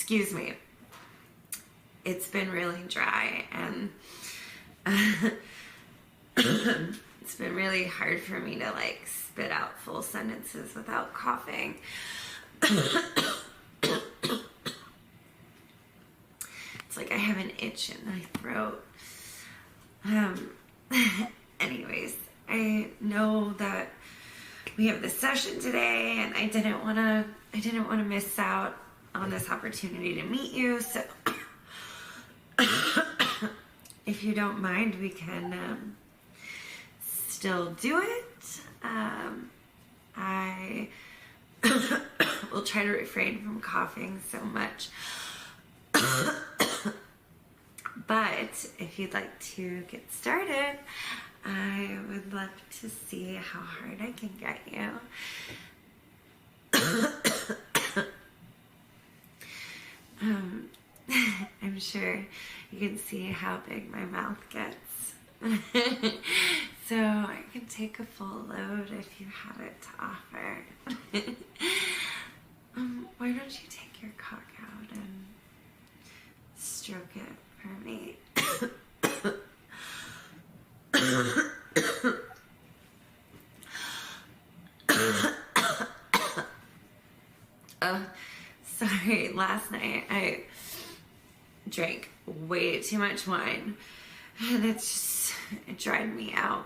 excuse me, it's been really dry, and it's been really hard for me to like spit out full sentences without coughing. It's like I have an itch in my throat. Anyways, I know that we have this session today, and I didn't want to miss out on this opportunity to meet you. So if you don't mind, we can still do it. I will try to refrain from coughing so much. But if you'd like to get started, I would love to see how hard I can get you. I'm sure you can see how big my mouth gets. So I can take a full load if you have it to offer. Why don't you take your cock out and stroke it for me? Sorry, last night I drank way too much wine, and it dried me out.